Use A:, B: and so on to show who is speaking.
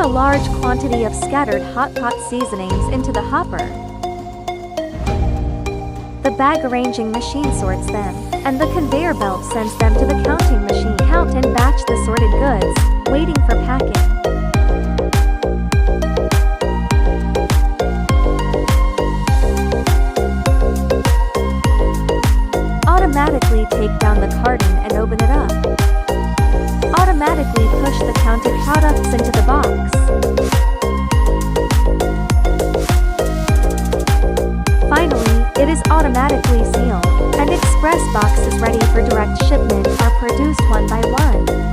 A: a large quantity of scattered hot pot seasonings into the hopper. The bag arranging machine sorts them, and the conveyor belt sends them to the counting machine. Count and batch the sorted goods, waiting for packing. Automatically take down the carton and open it up. Automatically push the counted products into the box. Finally, it is automatically sealed, and express boxes ready for direct shipment are produced one by one.